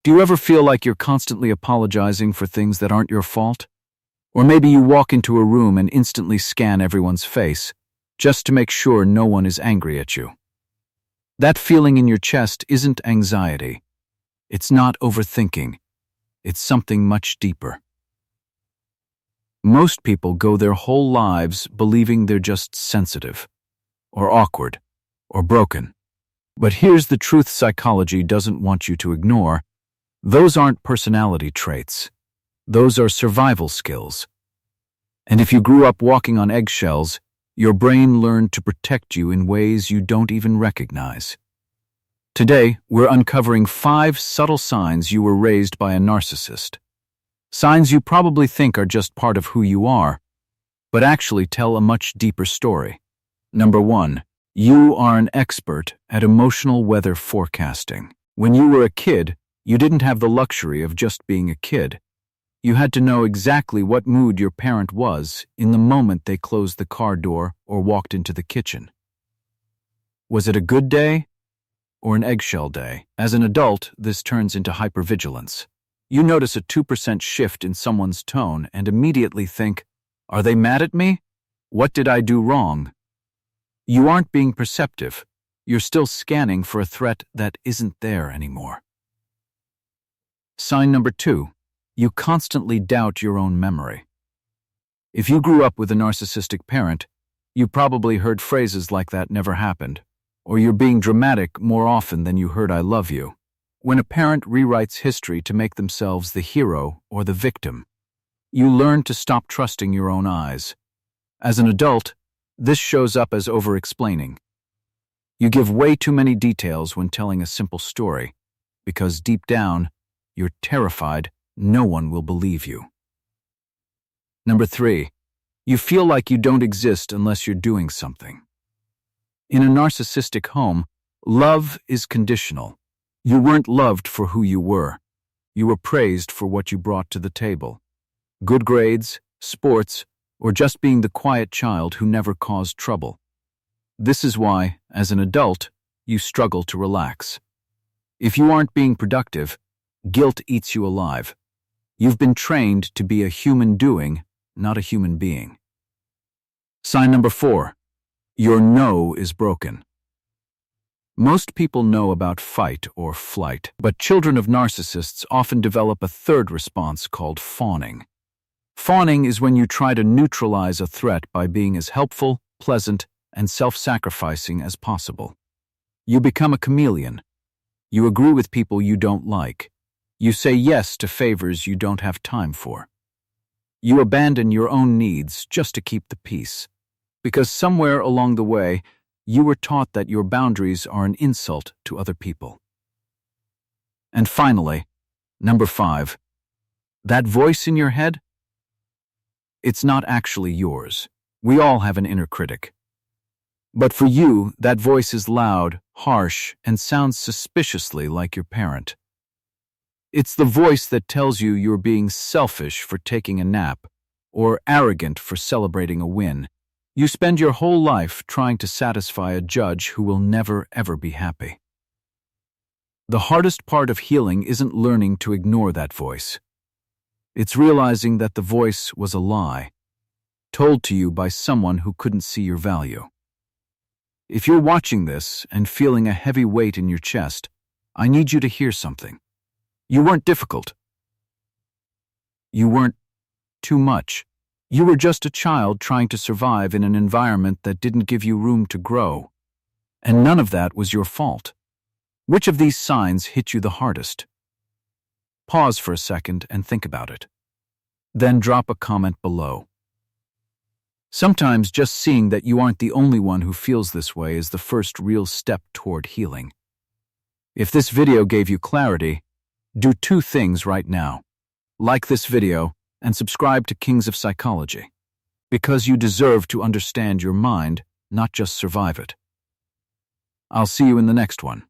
Do you ever feel like you're constantly apologizing for things that aren't your fault? Or maybe you walk into a room and instantly scan everyone's face, just to make sure no one is angry at you. That feeling in your chest isn't anxiety. It's not overthinking. It's something much deeper. Most people go their whole lives believing they're just sensitive, or awkward, or broken. But here's the truth psychology doesn't want you to ignore. Those aren't personality traits. Those are survival skills. And if you grew up walking on eggshells, your brain learned to protect you in ways you don't even recognize. Today, we're uncovering 5 subtle signs you were raised by a narcissist. Signs you probably think are just part of who you are, but actually tell a much deeper story. Number 1. You are an expert at emotional weather forecasting. When you were a kid, you didn't have the luxury of just being a kid. You had to know exactly what mood your parent was in the moment they closed the car door or walked into the kitchen. Was it a good day or an eggshell day? As an adult, this turns into hypervigilance. You notice a 2% shift in someone's tone and immediately think, are they mad at me? What did I do wrong? You aren't being perceptive. You're still scanning for a threat that isn't there anymore. Sign number 2. You constantly doubt your own memory. If you grew up with a narcissistic parent, you probably heard phrases like that never happened, or you're being dramatic more often than you heard I love you. When a parent rewrites history to make themselves the hero or the victim, you learn to stop trusting your own eyes. As an adult, this shows up as over-explaining. You give way too many details when telling a simple story, because deep down, you're terrified no one will believe you. Number 3. You feel like you don't exist unless you're doing something. In a narcissistic home, love is conditional. You weren't loved for who you were. You were praised for what you brought to the table. Good grades, sports, or just being the quiet child who never caused trouble. This is why, as an adult, you struggle to relax. If you aren't being productive, guilt eats you alive. You've been trained to be a human doing, not a human being. Sign number 4. Your no is broken. Most people know about fight or flight, but children of narcissists often develop a third response called fawning. Fawning is when you try to neutralize a threat by being as helpful, pleasant, and self-sacrificing as possible. You become a chameleon. You agree with people you don't like. You say yes to favors you don't have time for. You abandon your own needs just to keep the peace, because somewhere along the way, you were taught that your boundaries are an insult to other people. And finally, number 5, that voice in your head? It's not actually yours. We all have an inner critic. But for you, that voice is loud, harsh, and sounds suspiciously like your parent. It's the voice that tells you you're being selfish for taking a nap, or arrogant for celebrating a win. You spend your whole life trying to satisfy a judge who will never, ever be happy. The hardest part of healing isn't learning to ignore that voice. It's realizing that the voice was a lie, told to you by someone who couldn't see your value. If you're watching this and feeling a heavy weight in your chest, I need you to hear something. You weren't difficult. You weren't too much. You were just a child trying to survive in an environment that didn't give you room to grow. And none of that was your fault. Which of these signs hit you the hardest? Pause for a second and think about it. Then drop a comment below. Sometimes just seeing that you aren't the only one who feels this way is the first real step toward healing. If this video gave you clarity, do 2 things right now. Like this video and subscribe to Kings of Psychology, because you deserve to understand your mind, not just survive it. I'll see you in the next one.